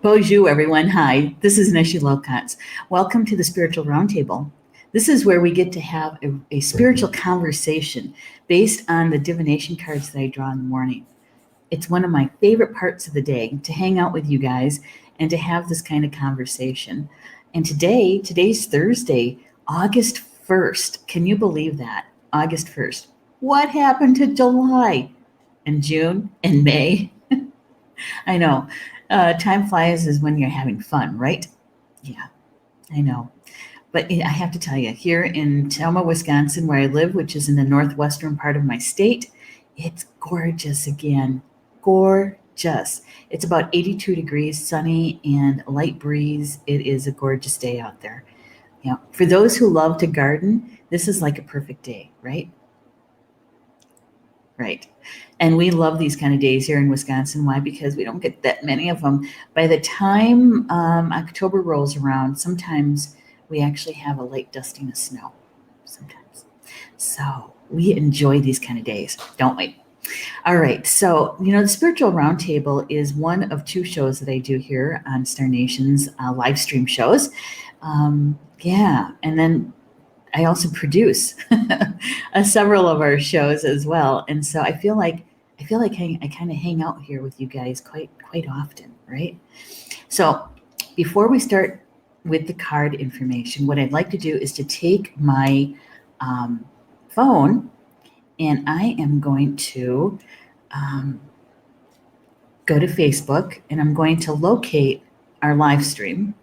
Bonjour, everyone. Hi, this is Neshi Lokotz. Welcome to the Spiritual Roundtable. This is where we get to have a spiritual conversation based on the divination cards that I draw in the morning. It's one of my favorite parts of the day to hang out with you guys and to have this kind of conversation. And today's Thursday, August 1st. Can you believe that? August 1st. What happened to July and June and May? I know. Time flies is when you're having fun, right? Yeah, I know. But I have to tell you, here in Thelma, Wisconsin, where I live, which is in the northwestern part of my state, it's gorgeous again. Gorgeous. It's about 82 degrees, sunny, and a light breeze. It is a gorgeous day out there. Yeah. For those who love to garden, this is like a perfect day, right? Right. And we love these kind of days here in Wisconsin. Why? Because we don't get that many of them. By the time October rolls around, sometimes we actually have a light dusting of snow. Sometimes. So we enjoy these kind of days, don't we? All right. So, the Spiritual Roundtable is one of two shows that I do here on Star Nation's live stream shows. And then I also produce several of our shows as well, and so I feel like I kind of hang out here with you guys quite often, right? So before we start with the card information, what I'd like to do is to take my phone, and I am going to go to Facebook, and I'm going to locate our live stream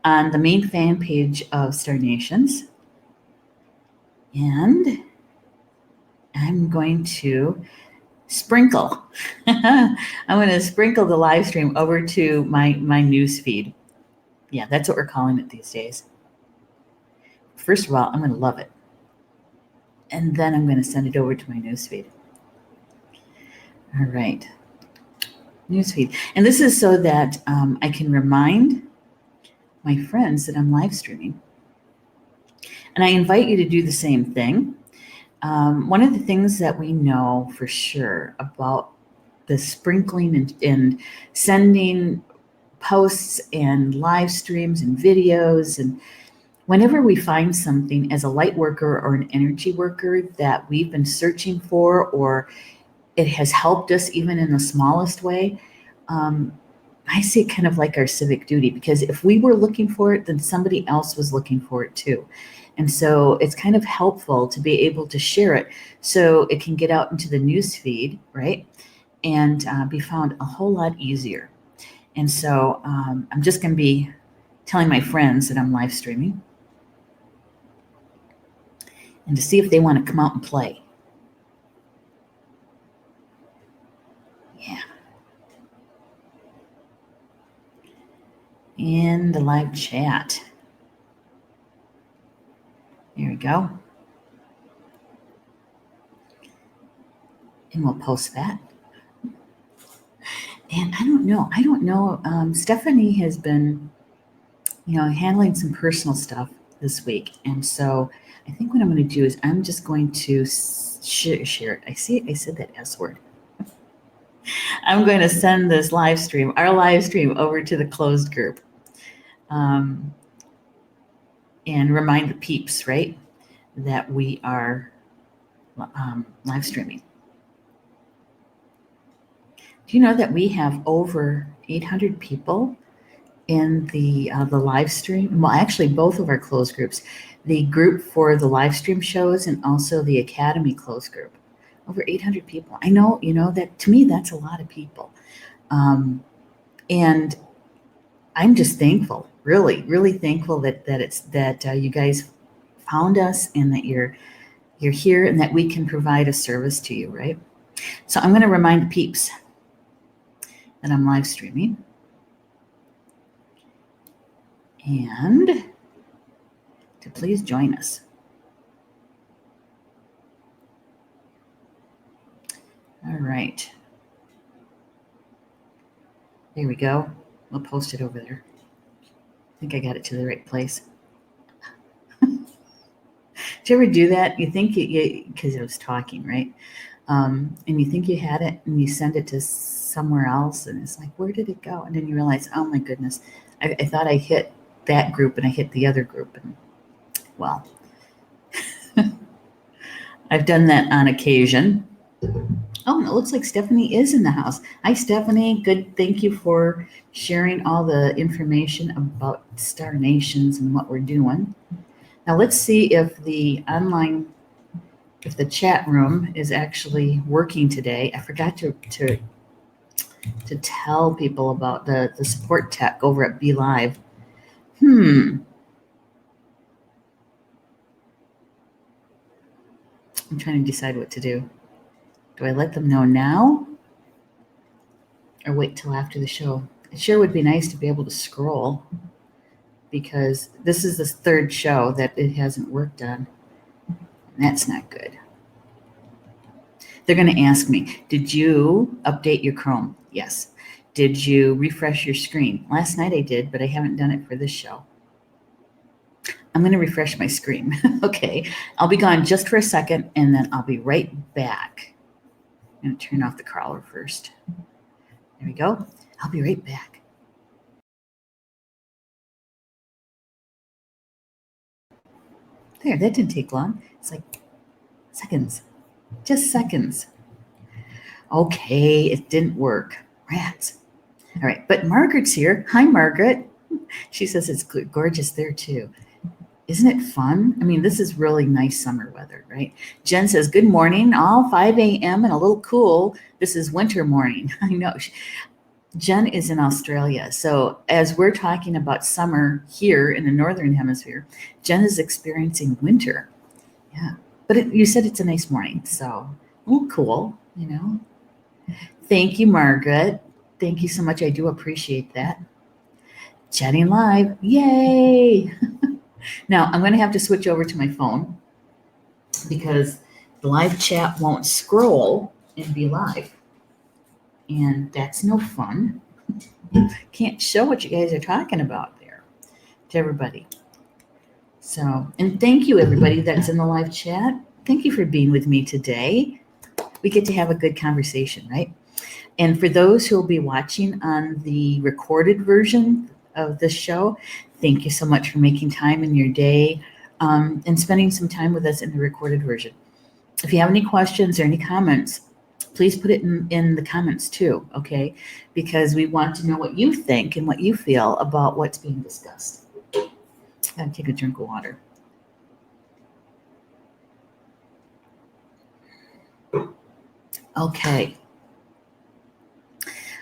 on the main fan page of Star Nations. And I'm going to sprinkle. I'm going to sprinkle the live stream over to my news feed. Yeah, that's what we're calling it these days. First of all, I'm going to love it. And then I'm going to send it over to my news feed. All right. News feed. And this is so that I can remind my friends that I'm live streaming. And I invite you to do the same thing. One of the things that we know for sure about the sprinkling and sending posts and live streams and videos, and whenever we find something as a light worker or an energy worker that we've been searching for, or it has helped us even in the smallest way, I see it kind of like our civic duty, because if we were looking for it, then somebody else was looking for it too. And so it's kind of helpful to be able to share it so it can get out into the news feed, right? And be found a whole lot easier. And so I'm just going to be telling my friends that I'm live streaming and to see if they want to come out and play. Yeah. In the live chat. There we go. And we'll post that. And I don't know. Stephanie has been, handling some personal stuff this week. And so I think what I'm going to do is I'm just going to share it. I said that S word. I'm going to send this our live stream over to the closed group. And remind the peeps, right, that we are live streaming. Do you know that we have over 800 people in the live stream? Well, actually, both of our closed groups, the group for the live stream shows and also the Academy closed group. Over 800 people. I know, that to me, that's a lot of people. And I'm just thankful, really, really thankful that you guys found us and that you're here and that we can provide a service to you, right? So I'm going to remind the peeps that I'm live streaming and to please join us. All right. There we go. We'll post it over there. I think I got it to the right place. Did you ever do that? You think because I was talking, right? And you think you had it and you send it to somewhere else. And it's like, where did it go? And then you realize, oh my goodness, I thought I hit that group and I hit the other group. And well, I've done that on occasion. Oh, and it looks like Stephanie is in the house. Hi, Stephanie. Good. Thank you for sharing all the information about Star Nations and what we're doing. Now let's see if the chat room is actually working today. I forgot to tell people about the support tech over at Be Live. I'm trying to decide what to do. Do I let them know now or wait till after the show? It sure would be nice to be able to scroll, because this is the third show that it hasn't worked on. And that's not good. They're going to ask me, did you update your Chrome? Yes. Did you refresh your screen? Last night I did, but I haven't done it for this show. I'm going to refresh my screen. Okay. I'll be gone just for a second, and then I'll be right back. I'm going to turn off the crawler first. There we go. I'll be right back. There, that didn't take long. It's like seconds. Just seconds. Okay, it didn't work. Rats. All right, but Margaret's here. Hi, Margaret. She says it's gorgeous there too. Isn't it fun? I mean, this is really nice summer weather, right? Jen says, good morning, all 5 a.m. and a little cool. This is winter morning. I know. Jen is in Australia. So as we're talking about summer here in the Northern Hemisphere, Jen is experiencing winter. Yeah. But you said it's a nice morning. So a little cool, you know. Thank you, Margaret. Thank you so much. I do appreciate that. Chatting live. Yay. Now, I'm going to have to switch over to my phone because the live chat won't scroll and be live. And that's no fun. Can't show what you guys are talking about there to everybody. So, and thank you, everybody that's in the live chat. Thank you for being with me today. We get to have a good conversation, right? And for those who will be watching on the recorded version of this show, thank you so much for making time in your day and spending some time with us in the recorded version. If you have any questions or any comments, please put it in the comments too, okay? Because we want to know what you think and what you feel about what's being discussed. Gotta take a drink of water. Okay.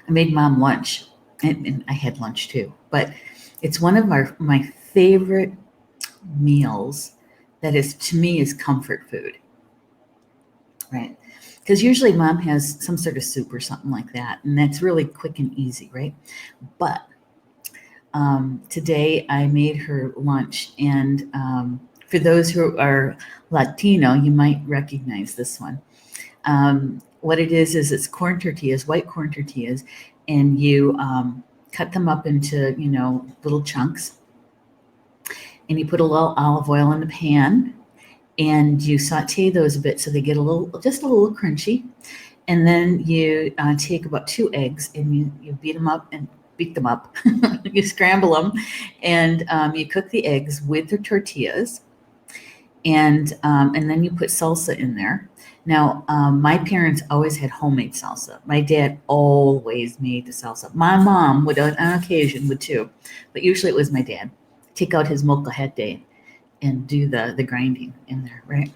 I made Mom lunch, and I had lunch too, but it's one of my favorite meals that is, to me, is comfort food, right? Because usually Mom has some sort of soup or something like that, and that's really quick and easy, right? But today I made her lunch, and for those who are Latino, you might recognize this one. What it is it's corn tortillas, white corn tortillas, and you cut them up into, little chunks, and you put a little olive oil in the pan, and you saute those a bit so they get just a little crunchy. And then you take about 2 eggs and you beat them up. You scramble them, and you cook the eggs with the tortillas, and then you put salsa in there. Now, my parents always had homemade salsa. My dad always made the salsa. My mom would, on occasion, would too, but usually it was my dad. Take out his molcajete and do the grinding in there, right?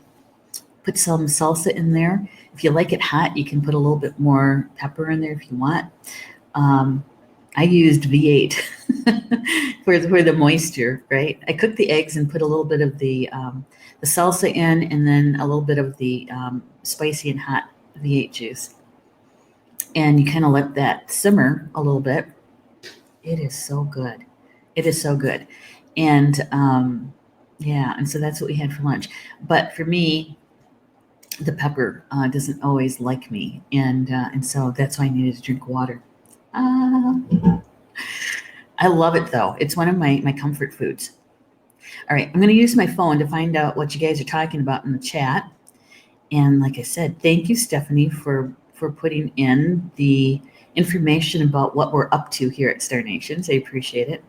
Put some salsa in there. If you like it hot, you can put a little bit more pepper in there if you want. I used V8 for the moisture, right? I cooked the eggs and put a little bit of the salsa in, and then a little bit of the spicy and hot V8 juice. And you kind of let that simmer a little bit. It is so good. It is so good. And and so that's what we had for lunch. But for me, the pepper doesn't always like me. And so that's why I needed to drink water. I love it though. It's one of my comfort foods. All right, I'm going to use my phone to find out what you guys are talking about in the chat. And like I said, thank you, Stephanie, for putting in the information about what we're up to here at Star Nations. I appreciate it.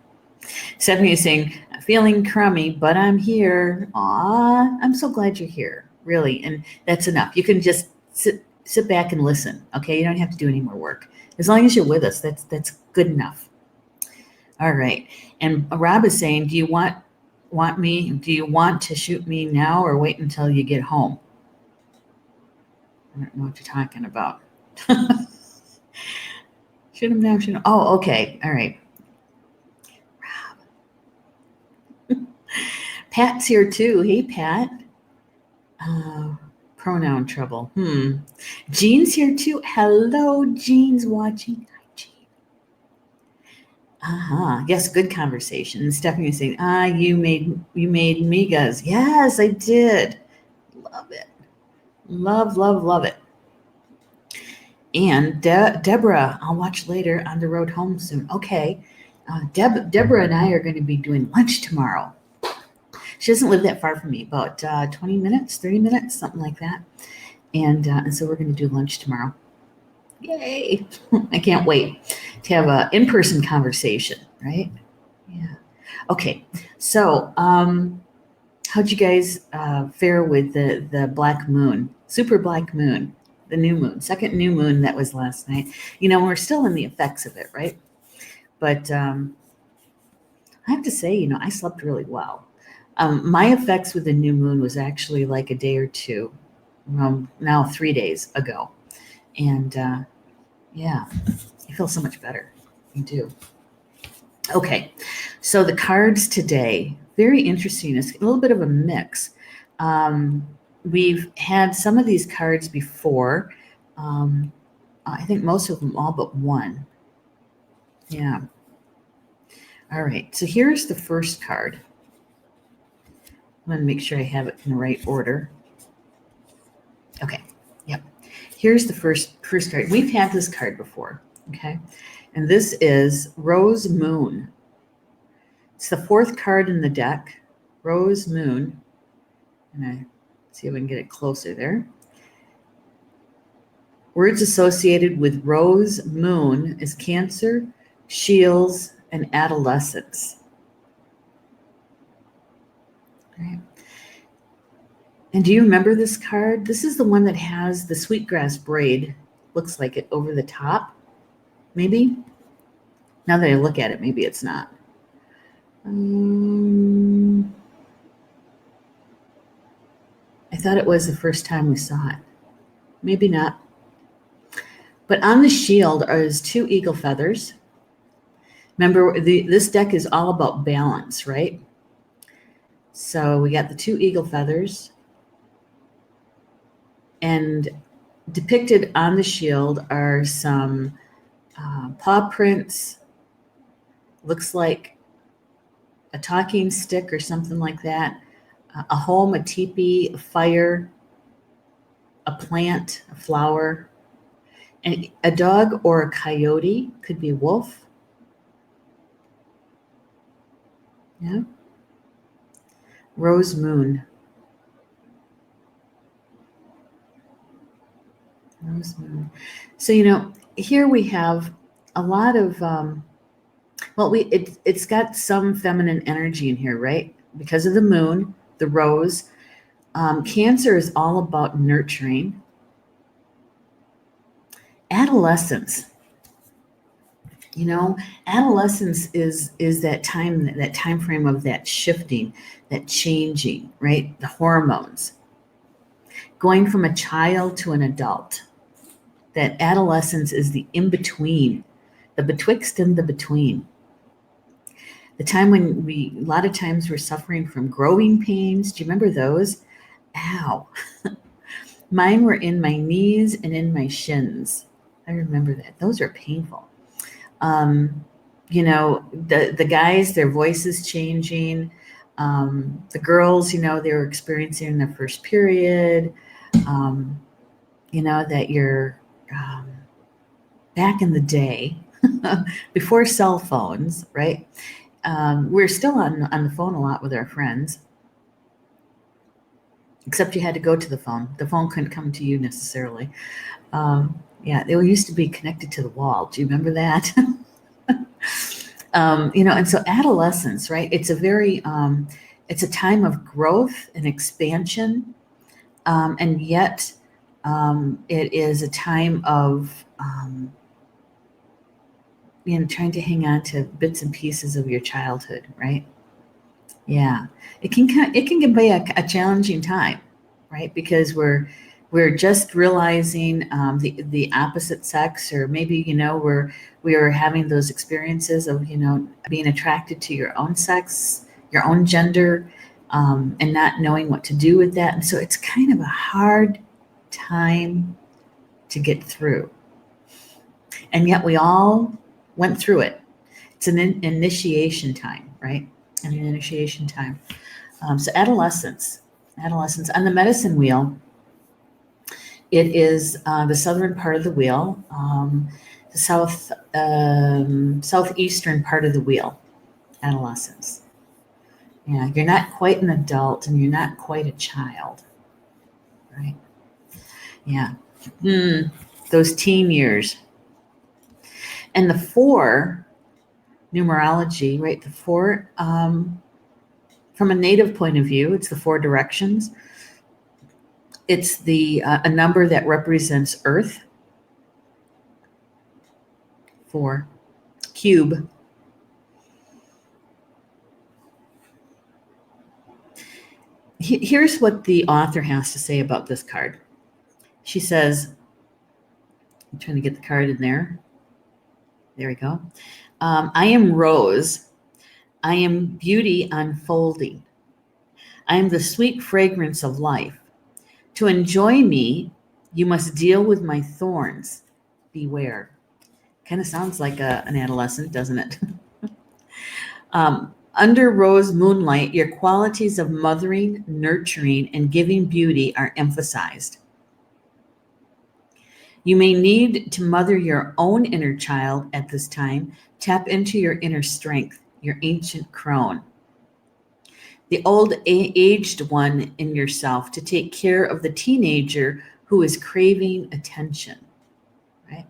Stephanie is saying, feeling crummy, but I'm here. Aw, I'm so glad you're here, really. And that's enough. You can just sit back and listen, okay? You don't have to do any more work. As long as you're with us, that's good enough. All right. And Rob is saying, do you want to shoot me now or wait until you get home? I don't know what you're talking about. Shoot him now, shoot him. Oh, okay. All right. Pat's here too. Hey, Pat. Pronoun trouble. Jean's here too. Hello, Jean's watching. Hi, Jean. Yes, good conversation. Stephanie is saying, you made migas. Yes, I did. Love it. Love it. And Deborah, I'll watch later on the road home soon. Okay. Deborah and I are going to be doing lunch tomorrow. She doesn't live that far from me, about 20 minutes, 30 minutes, something like that. And so we're going to do lunch tomorrow. Yay. I can't wait to have an in-person conversation, right? Yeah. Okay. So how'd you guys fare with the black moon, super black moon, the new moon, second new moon that was last night? We're still in the effects of it, right? But I have to say, I slept really well. My effects with the new moon was actually like a day or two, now 3 days ago. And yeah, I feel so much better. You do. Okay, so the cards today, very interesting. It's a little bit of a mix. We've had some of these cards before. I think most of them, all but one. Yeah. All right, so here's the first card. I'm going to make sure I have it in the right order. Okay, yep. Here's the first card. We've had this card before, okay? And this is Rose Moon. It's the fourth card in the deck, Rose Moon. And I see if I can get it closer there. Words associated with Rose Moon is Cancer, Shields, and Adolescence. Right. And do you remember this card? This is the one that has the sweetgrass braid, looks like it, over the top. Maybe? Now that I look at it, maybe it's not. I thought it was the first time we saw it. Maybe not. But on the shield is 2 eagle feathers. Remember, this deck is all about balance, right? So we got the 2 eagle feathers. And depicted on the shield are some paw prints. Looks like a talking stick or something like that. A home, a teepee, a fire, a plant, a flower. And a dog or a coyote, could be a wolf. Yeah. Rose Moon. Rose Moon. So, here we have a lot of, it's got some feminine energy in here, right? Because of the moon, the rose. Cancer is all about nurturing. Adolescence. Adolescence is that time frame of that shifting, that changing, right? The hormones. Going from a child to an adult. That adolescence is the in-between, the betwixt and the between. The time when a lot of times we're suffering from growing pains. Do you remember those? Ow. Mine were in my knees and in my shins. I remember that. Those are painful. The guys, their voices changing. The girls, they were experiencing their first period. That you're back in the day, before cell phones, right? We're still on the phone a lot with our friends, except you had to go to the phone. The phone couldn't come to you necessarily. Yeah, they used to be connected to the wall. Do you remember that? And so adolescence, right? It's a it's a time of growth and expansion, and yet it is a time of, trying to hang on to bits and pieces of your childhood, right? Yeah, it can be a challenging time, right? Because we're just realizing the opposite sex, or maybe we're having those experiences of being attracted to your own sex, your own gender, and not knowing what to do with that. And so it's kind of a hard time to get through, and yet we all went through it. It's an initiation time, right? An initiation time. So adolescence on the medicine wheel, it is the southern part of the wheel, the southeastern part of the wheel. Adolescence. Yeah, you're not quite an adult and you're not quite a child, right? Yeah. Those teen years. And the 4 numerology, right? The 4, from a native point of view, it's the 4 directions. It's a number that represents Earth. 4. Cube. Here's what the author has to say about this card. She says, I'm trying to get the card in there. There we go. I am Rose. I am beauty unfolding. I am the sweet fragrance of life. To enjoy me, you must deal with my thorns. Beware. Kind of sounds like an adolescent, doesn't it? Under rose moonlight, your qualities of mothering, nurturing, and giving beauty are emphasized. You may need to mother your own inner child at this time. Tap into your inner strength, your ancient crone, the old aged one in yourself, to take care of the teenager who is craving attention, right?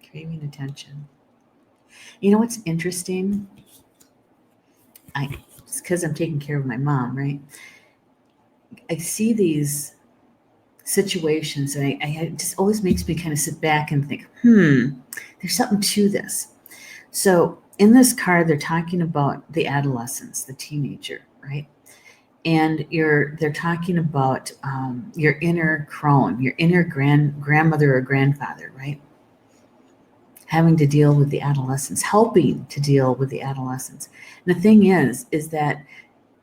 Craving attention. You know what's interesting? It's because I'm taking care of my mom, right? I see these situations, and it just always makes me kind of sit back and think, there's something to this. So in this card, they're talking about the adolescence, the teenager, right? And they're talking about your inner crone, your inner grandmother or grandfather, right? Having to deal with the adolescence, helping to deal with the adolescence. And the thing is that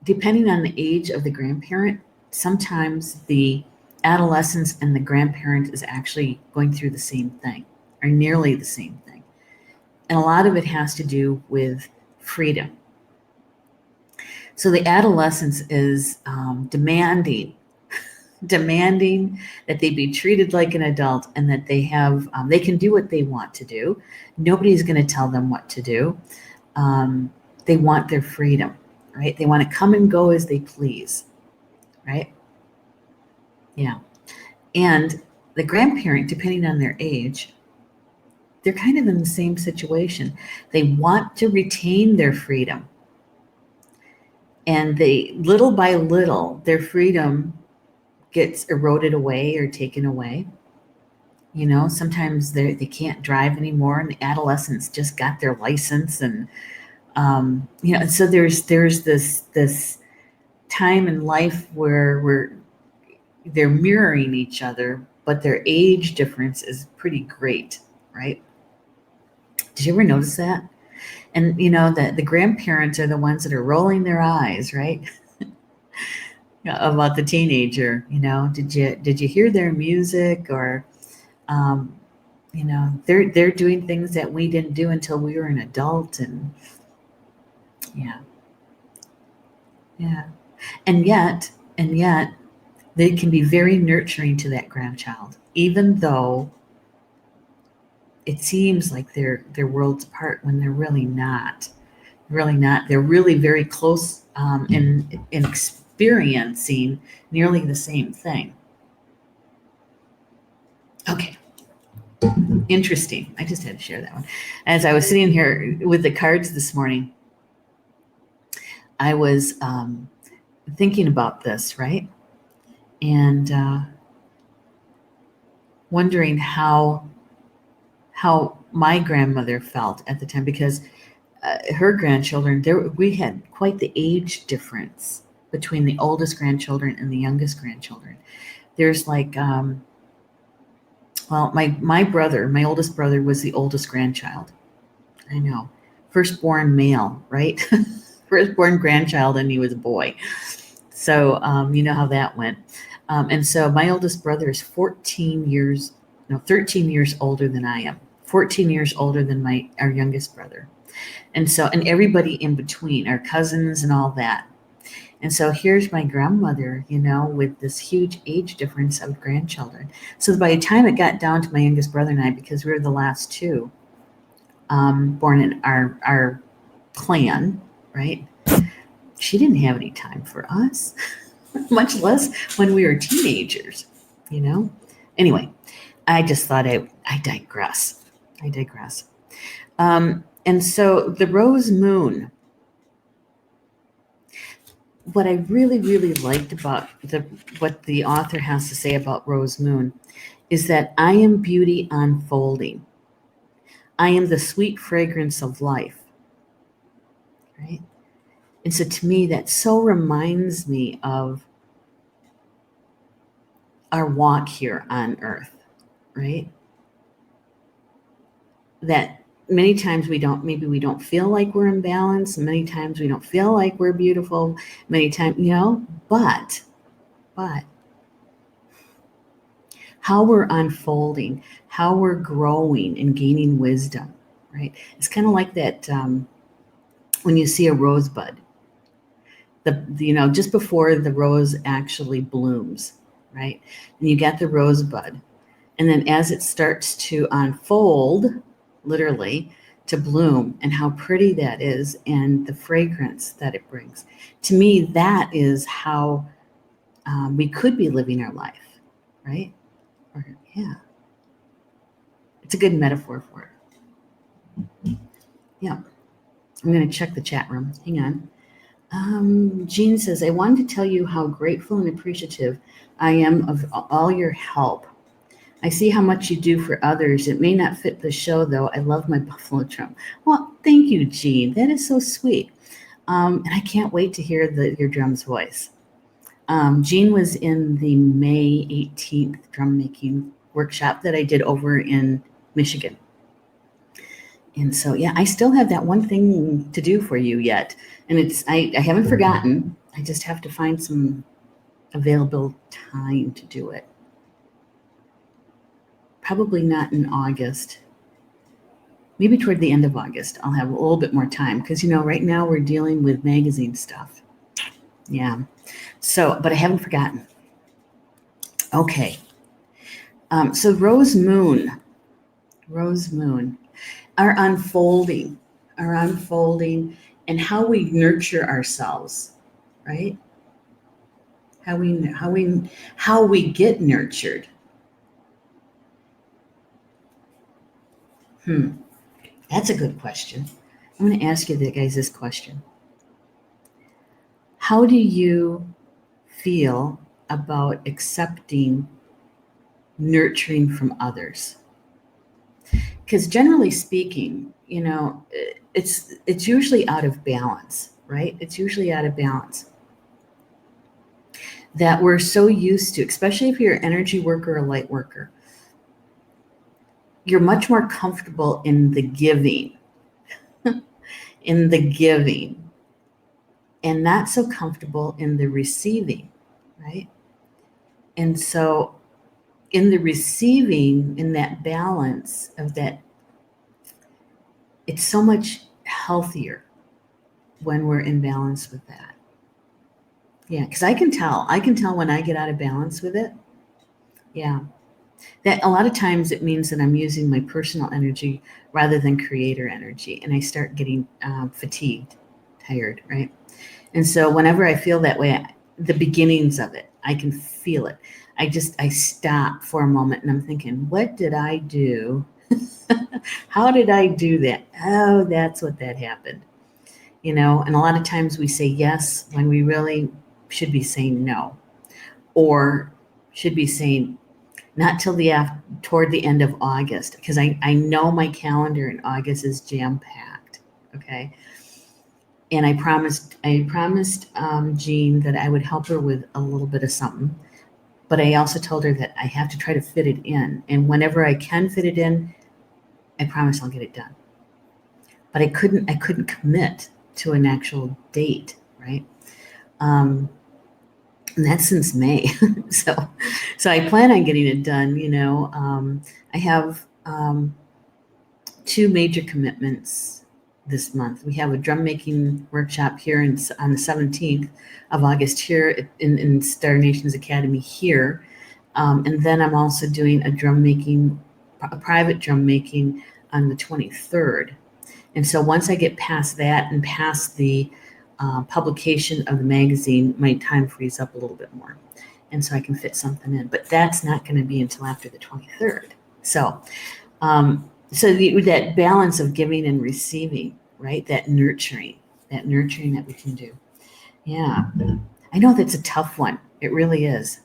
depending on the age of the grandparent, sometimes the adolescence and the grandparent is actually going through the same thing, or nearly the same thing. And a lot of it has to do with freedom. So the adolescence is demanding that they be treated like an adult, and that they can do what they want to do. Nobody's going to tell them what to do. They want their freedom, right? They want to come and go as they please, right? Yeah. And the grandparent, depending on their age, they're kind of in the same situation. They want to retain their freedom. And little by little, their freedom gets eroded away or taken away. Sometimes they can't drive anymore, and the adolescents just got their license, and so there's this time in life where they're mirroring each other, but their age difference is pretty great, right? Did you ever notice that? And that the grandparents are the ones that are rolling their eyes, right? About the teenager. Did you hear their music? Or they're doing things that we didn't do until we were an adult. And yeah and yet they can be very nurturing to that grandchild, even though it seems like they're worlds apart, when they're really not. They're really very close in experiencing nearly the same thing. Okay, Interesting. I just had to share that one. As I was sitting here with the cards this morning, I was thinking about this, right? And wondering how my grandmother felt at the time, because her grandchildren, we had quite the age difference between the oldest grandchildren and the youngest grandchildren. There's like, well, my brother, my oldest brother, was the oldest grandchild. I know, firstborn male, right? Firstborn grandchild, and he was a boy. So you know how that went. And so my oldest brother is 13 years older than I am. 14 years older than our youngest brother. And so, and everybody in between, our cousins and all that. And so here's my grandmother, with this huge age difference of grandchildren. So by the time it got down to my youngest brother and I, because we were the last two born in our clan, right? She didn't have any time for us, much less when we were teenagers, Anyway, I just thought I digress. And so the rose moon, what I really, really liked about what the author has to say about rose moon is that I am beauty unfolding. I am the sweet fragrance of life, right? And so to me, that so reminds me of our walk here on earth, right? That many times we don't feel like we're in balance. Many times we don't feel like we're beautiful. Many times, but how we're unfolding, how we're growing and gaining wisdom, right? It's kind of like that when you see a rosebud, just before the rose actually blooms, right? And you get the rosebud, and then as it starts to unfold, literally, to bloom, and how pretty that is, and the fragrance that it brings. To me, that is how we could be living our life, right? Yeah. It's a good metaphor for it. Yeah. I'm going to check the chat room. Hang on. Jean says, I wanted to tell you how grateful and appreciative I am of all your help. I see how much you do for others. It may not fit the show, though. I love my buffalo drum. Well, thank you, Jean. That is so sweet. And I can't wait to hear your drum's voice. Jean was in the May 18th drum making workshop that I did over in Michigan. And so, yeah, I still have that one thing to do for you yet. And I haven't forgotten. I just have to find some available time to do it. Probably not in August. Maybe toward the end of August, I'll have a little bit more time because, right now we're dealing with magazine stuff. Yeah. So, but I haven't forgotten. Okay. So rose moon, our unfolding, and how we nurture ourselves, right? How we get nurtured. That's a good question. I'm going to ask you guys this question. How do you feel about accepting nurturing from others? Because generally speaking, it's usually out of balance, right? It's usually out of balance. That we're so used to, especially if you're an energy worker or light worker, you're much more comfortable in the giving, and not so comfortable in the receiving, right? And so in the receiving, in that balance of that, it's so much healthier when we're in balance with that. Yeah, because I can tell when I get out of balance with it. Yeah. That a lot of times it means that I'm using my personal energy rather than creator energy, and I start getting fatigued, tired, right? And so whenever I feel that way, the beginnings of it. I can feel it. I stop for a moment and I'm thinking, what did I do? How did I do that? Oh, that's what that happened. And a lot of times we say yes when we really should be saying no, or should be saying not till toward the end of August, because I know my calendar in August is jam packed. Okay. And I promised Jean that I would help her with a little bit of something, but I also told her that I have to try to fit it in. And whenever I can fit it in, I promise I'll get it done. But I couldn't commit to an actual date, right? And that's since May. so I plan on getting it done. I have 2 major commitments this month. We have a drum making workshop here on the 17th of August here in Star Nations Academy here. And then I'm also doing a private drum making on the 23rd. And so once I get past that and past the publication of the magazine, my time frees up a little bit more. And so I can fit something in. But that's not going to be until after the 23rd. So that balance of giving and receiving, right? That nurturing that we can do. Yeah. I know that's a tough one. It really is.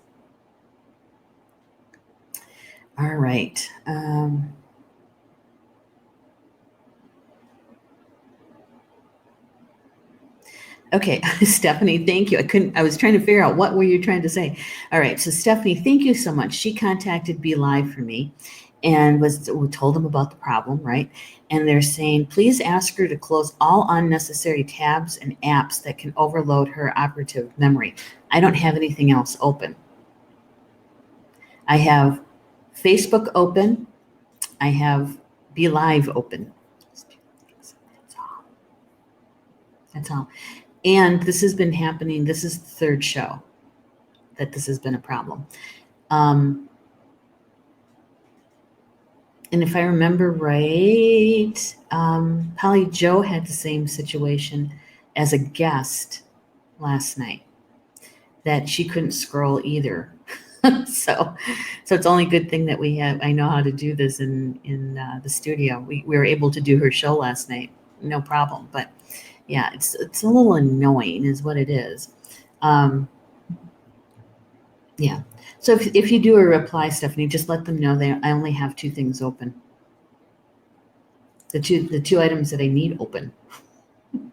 All right. Okay, Stephanie, thank you. I was trying to figure out what were you trying to say. All right, so Stephanie, thank you so much. She contacted Be Live for me and told them about the problem, right? And they're saying, please ask her to close all unnecessary tabs and apps that can overload her operative memory. I don't have anything else open. I have Facebook open. I have Be Live open. That's all. And this has been happening. This is the 3rd show that this has been a problem. And if I remember right, Polly Joe had the same situation as a guest last night, that she couldn't scroll either. So it's only a good thing that I know how to do this in the studio. We were able to do her show last night, no problem. But yeah, it's a little annoying is what it is. Yeah. So if you do a reply, Stephanie, just let them know I only have 2 things open. The two items that I need open. All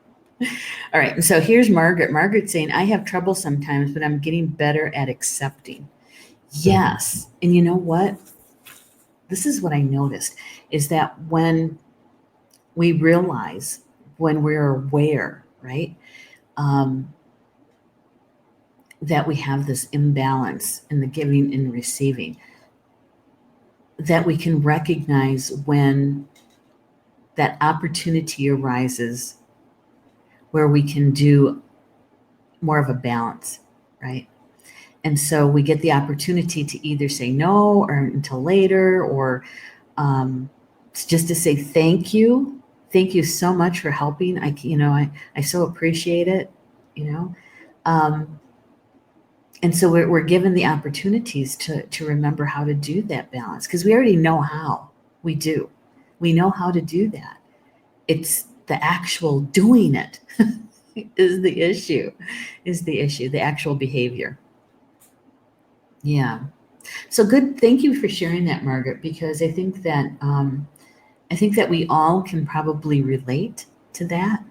right. And so here's Margaret. Margaret's saying, I have trouble sometimes, but I'm getting better at accepting. Yes. And you know what? This is what I noticed is that when we realize, when we're aware, right, that we have this imbalance in the giving and receiving, that we can recognize when that opportunity arises where we can do more of a balance, right? And so we get the opportunity to either say no or until later, or just to say thank you. Thank you so much for helping. I so appreciate it, and so we're given the opportunities to remember how to do that balance, because we already know how. We do. We know how to do that. It's the actual doing it is the issue, the actual behavior. Yeah. So good. Thank you for sharing that, Margaret, because I think that we all can probably relate to that,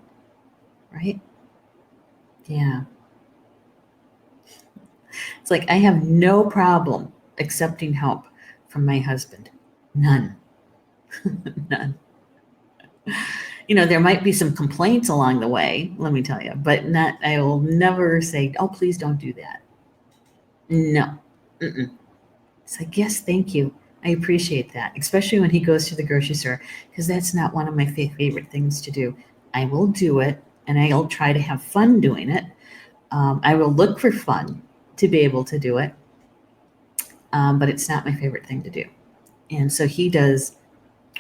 right? Yeah. It's like I have no problem accepting help from my husband. None. None. There might be some complaints along the way, let me tell you, but I will never say, oh, please don't do that. No. Mm-mm. It's like, yes, thank you. I appreciate that, especially when he goes to the grocery store, because that's not one of my favorite things to do. I will do it, and I'll try to have fun doing it. I will look for fun to be able to do it, but it's not my favorite thing to do. And so he does,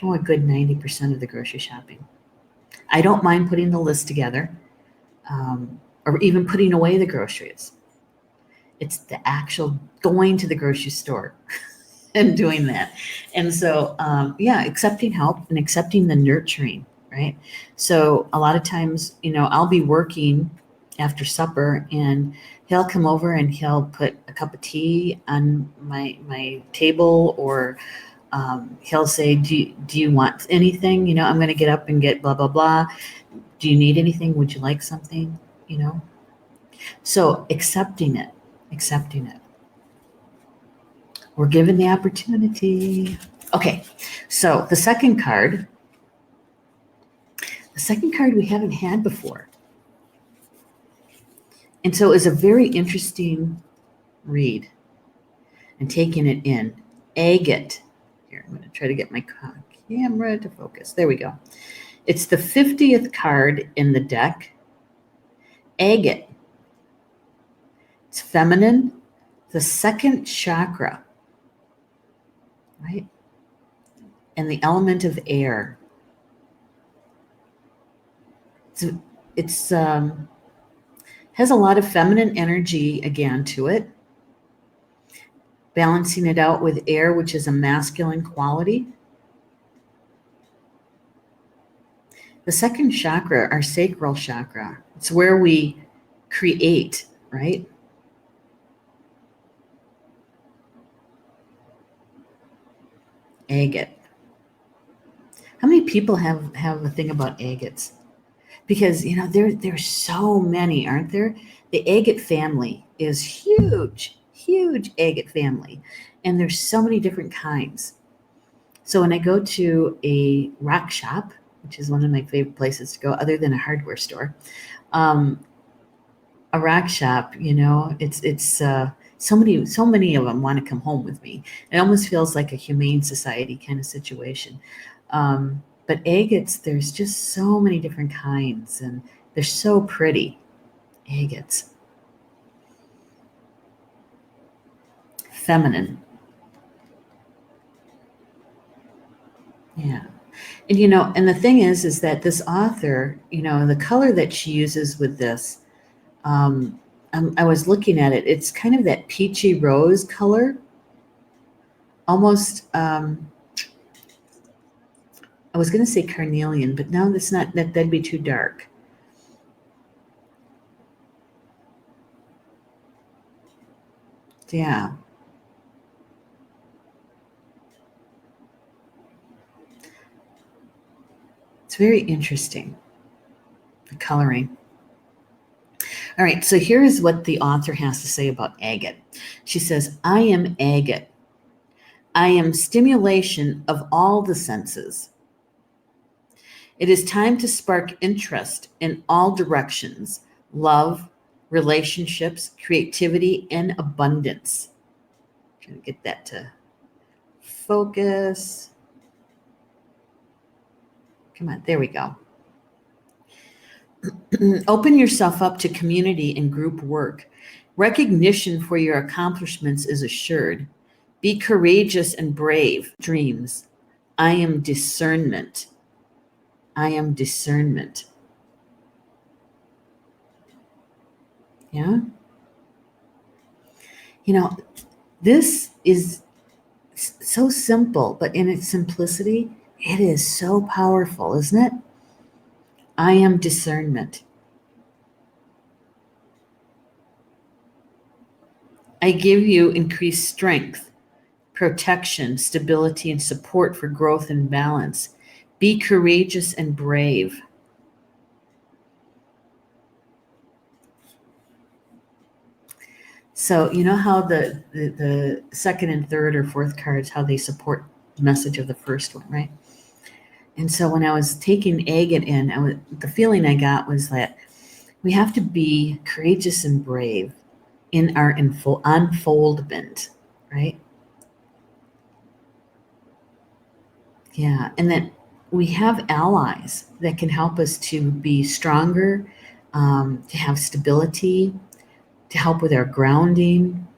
a good 90% of the grocery shopping. I don't mind putting the list together, or even putting away the groceries. It's the actual going to the grocery store and doing that. And so, accepting help and accepting the nurturing, right? So a lot of times, I'll be working after supper and he'll come over and he'll put a cup of tea on my table, or he'll say, do you want anything? I'm going to get up and get blah, blah, blah. Do you need anything? Would you like something? So accepting it. We're given the opportunity. Okay, so the second card we haven't had before. And so it's a very interesting read and taking it in. Agate. Here, I'm going to try to get my camera to focus. There we go. It's the 50th card in the deck. Agate. It's feminine, the second chakra, right? And the element of air. It's has a lot of feminine energy again to it, balancing it out with air, which is a masculine quality. The second chakra, our sacral chakra, it's where we create, right? Agate. How many people have a thing about agates? Because, there's so many, aren't there? The agate family is huge agate family. And there's so many different kinds. So when I go to a rock shop, which is one of my favorite places to go, other than a hardware store, a rock shop, it's so many of them want to come home with me. It almost feels like a humane society kind of situation. But agates, there's just so many different kinds, and they're so pretty. Agates. Feminine. Yeah. And, and the thing is that this author, the color that she uses with this, I was looking at it. It's kind of that peachy rose color, almost. I was going to say carnelian, but no, that's not. That'd be too dark. Yeah. It's very interesting, the coloring. All right, so here's what the author has to say about agate. She says, I am agate. I am stimulation of all the senses. It is time to spark interest in all directions: love, relationships, creativity, and abundance. I'm trying to get that to focus. Come on, there we go. Open yourself up to community and group work. Recognition for your accomplishments is assured. Be courageous and brave. Dreams. I am discernment. I am discernment. Yeah? This is so simple, but in its simplicity, it is so powerful, isn't it? I am discernment. I give you increased strength, protection, stability, and support for growth and balance. Be courageous and brave. So you know how the second and third or fourth cards, how they support the message of the first one, right? And so when I was taking agate in, the feeling I got was that we have to be courageous and brave in our unfoldment, right? Yeah, and that we have allies that can help us to be stronger, to have stability, to help with our grounding,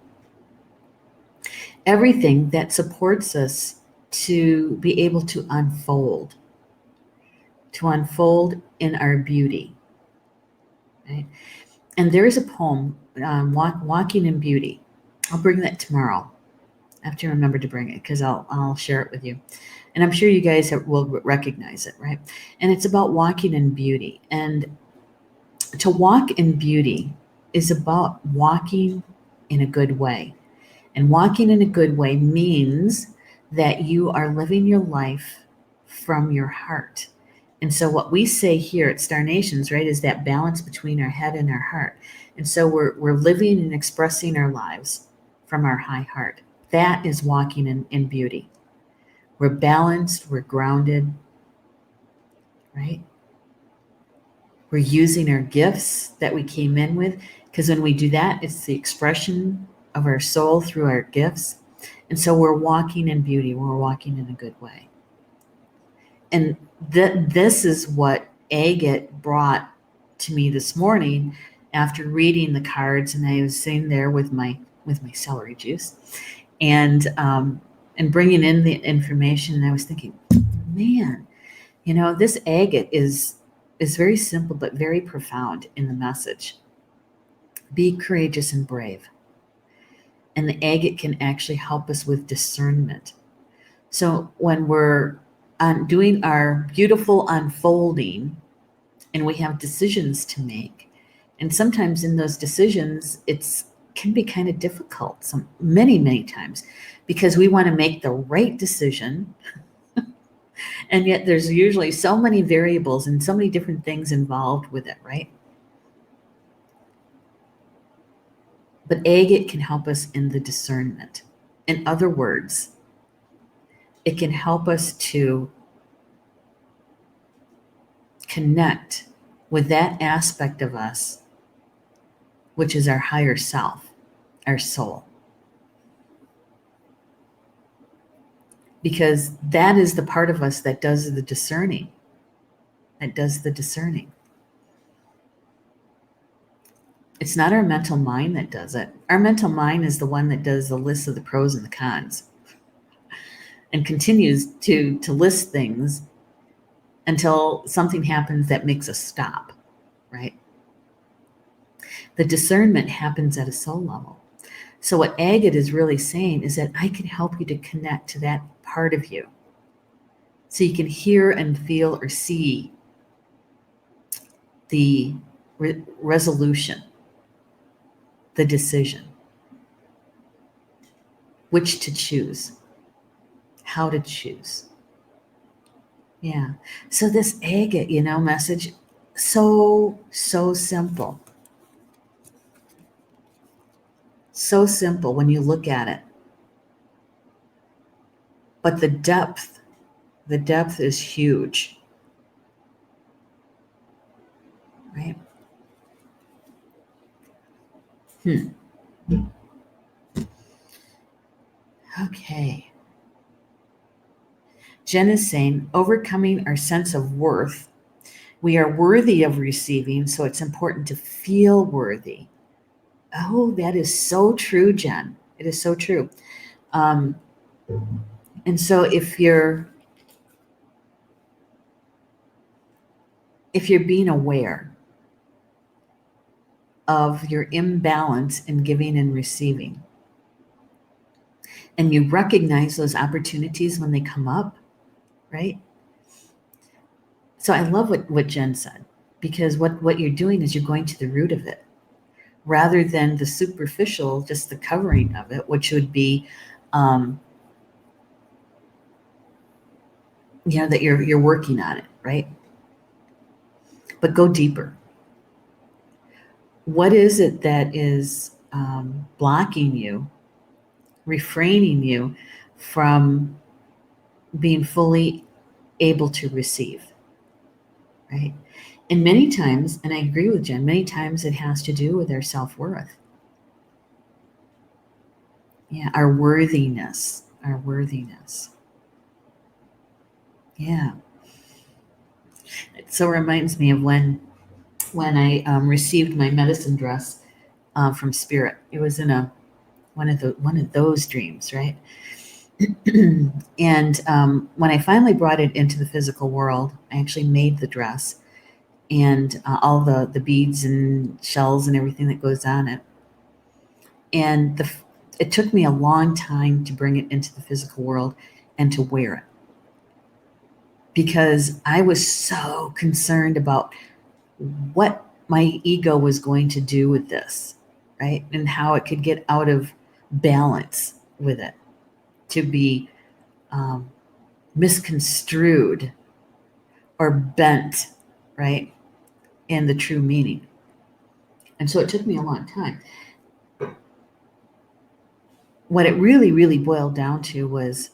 everything that supports us to be able to unfold in our beauty, right? And there is a poem, Walking in Beauty. I'll bring that tomorrow. I have to remember to bring it because I'll share it with you. And I'm sure you guys will recognize it, right? And it's about walking in beauty. And to walk in beauty is about walking in a good way. And walking in a good way means that you are living your life from your heart. And so what we say here at Star Nations, right, is that balance between our head and our heart. And so we're living and expressing our lives from our high heart. That is walking in beauty. We're balanced, we're grounded, right? We're using our gifts that we came in with, because when we do that, it's the expression of our soul through our gifts. And so we're walking in beauty, we're walking in a good way. And this is what Agate brought to me this morning after reading the cards, and I was sitting there with my celery juice and bringing in the information, and I was thinking, man, this agate is very simple but very profound in the message. Be courageous and brave. And the agate can actually help us with discernment. So when we're doing our beautiful unfolding and we have decisions to make, and sometimes in those decisions it can be kind of difficult, many times, because we want to make the right decision. And yet there's usually so many variables and so many different things involved with it, right? But agate can help us in the discernment. In other words, it can help us to connect with that aspect of us, which is our higher self, our soul. Because that is the part of us that does the discerning. It's not our mental mind that does it. Our mental mind is the one that does the list of the pros and the cons and continues to list things until something happens that makes us stop, right? The discernment happens at a soul level. So what Agate is really saying is that I can help you to connect to that part of you so you can hear and feel or see the resolution, the decision, which to choose, how to choose. Yeah. So this agate, message, so simple. So simple when you look at it. But the depth is huge. Right? Okay. Jen is saying, overcoming our sense of worth. We are worthy of receiving, so it's important to feel worthy. Oh, that is so true, Jen. It is so true. And so if you're being aware of your imbalance in giving and receiving, and you recognize those opportunities when they come up, right? So I love what Jen said, because what you're doing is you're going to the root of it rather than the superficial, just the covering of it, which would be, that you're working on it, right? But go deeper. What is it that is blocking you, refraining you from being fully able to receive, right? And many times, and I agree with Jen, many times it has to do with our self-worth. Yeah, our worthiness. Yeah. It so reminds me of when I received my medicine dress from Spirit. It was in one of those dreams, right? And when I finally brought it into the physical world, I actually made the dress, and all the beads and shells and everything that goes on it. And it took me a long time to bring it into the physical world and to wear it, because I was so concerned about what my ego was going to do with this, right? And how it could get out of balance with it, to be misconstrued or bent, right, in the true meaning. And so it took me a long time. What it really, really boiled down to was,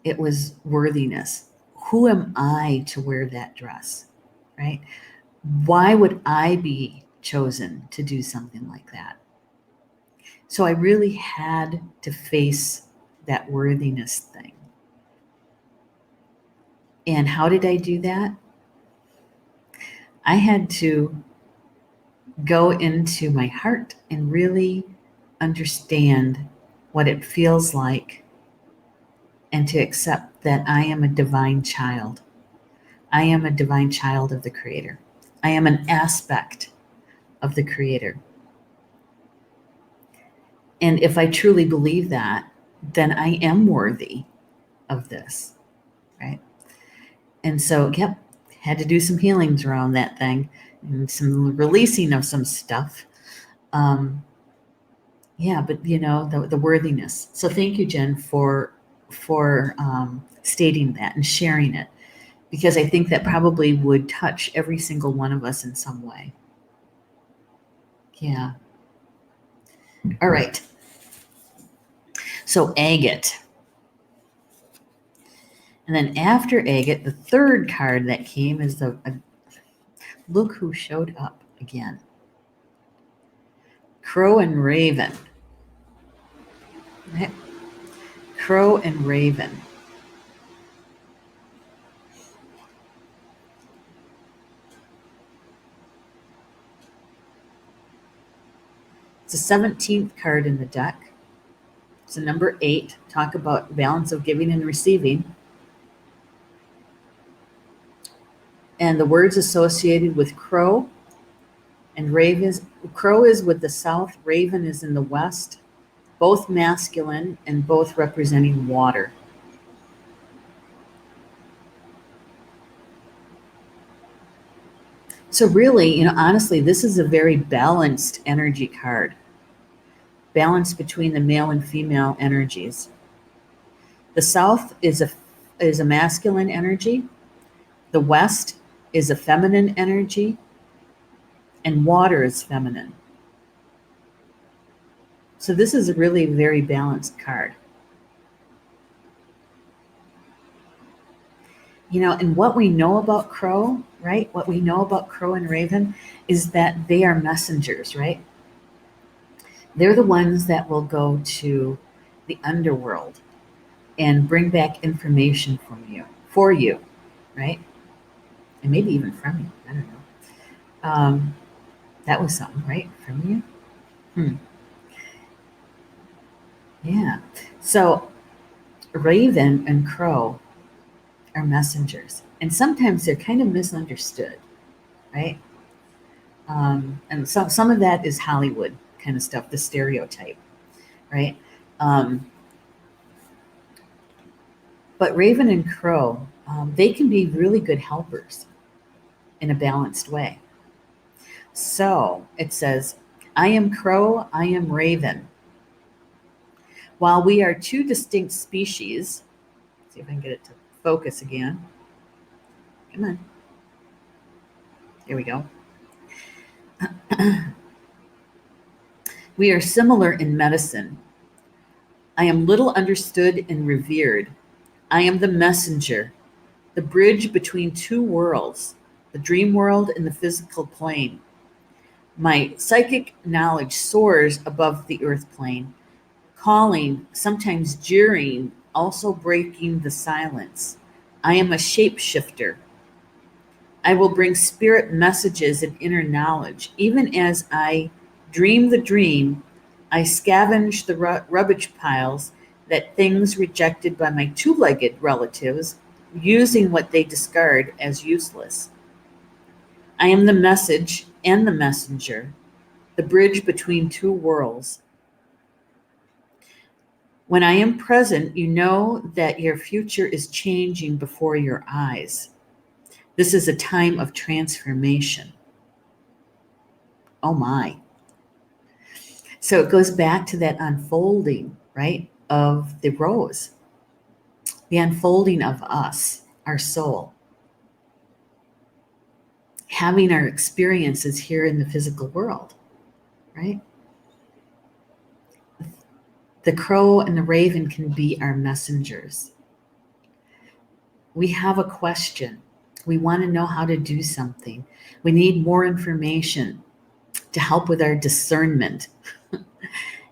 it was worthiness. Who am I to wear that dress, right? Why would I be chosen to do something like that? So I really had to face that worthiness thing. And how did I do that? I had to go into my heart and really understand what it feels like, and to accept that I am a divine child. I am a divine child of the Creator. I am an aspect of the Creator. And if I truly believe that, then I am worthy of this, right? And so, yep, had to do some healings around that thing and some releasing of some stuff. Yeah, but the worthiness. So thank you, Jen, for stating that and sharing it, because I think that probably would touch every single one of us in some way. Yeah. All right. So Agate. And then after Agate, the third card that came is look who showed up again. Crow and Raven. Okay. Crow and Raven. It's the 17th card in the deck. It's a number 8. Talk about balance of giving and receiving. And the words associated with crow and raven. Crow is with the south, raven is in the west, both masculine and both representing water. So really, honestly, this is a very balanced energy card. Balance between the male and female energies. The south is a masculine energy. The west is a feminine energy. And water is feminine. So this is a really very balanced card. And what we know about crow, right? What we know about crow and raven is that they are messengers, right? They're the ones that will go to the underworld and bring back information for you, right? And maybe even from you. I don't know. That was something, right? From you? Yeah. So raven and crow are messengers. And sometimes they're kind of misunderstood, right? And some of that is Hollywood kind of stuff, the stereotype, right? But raven and crow, they can be really good helpers in a balanced way. So it says, I am crow, I am raven. While we are two distinct species, see if I can get it to focus again. Come on. Here we go. We are similar in medicine. I am little understood and revered. I am the messenger, the bridge between two worlds, the dream world and the physical plane. My psychic knowledge soars above the earth plane, calling, sometimes jeering, also breaking the silence. I am a shapeshifter. I will bring spirit messages and inner knowledge. Even as I dream the dream, I scavenge the rubbish piles that things rejected by my two-legged relatives, using what they discard as useless. I am the message and the messenger, the bridge between two worlds. When I am present, you know that your future is changing before your eyes. This is a time of transformation. Oh my. So it goes back to that unfolding, right, of the rose, the unfolding of us, our soul, having our experiences here in the physical world, right? The crow and the raven can be our messengers. We have a question. We want to know how to do something. We need more information to help with our discernment.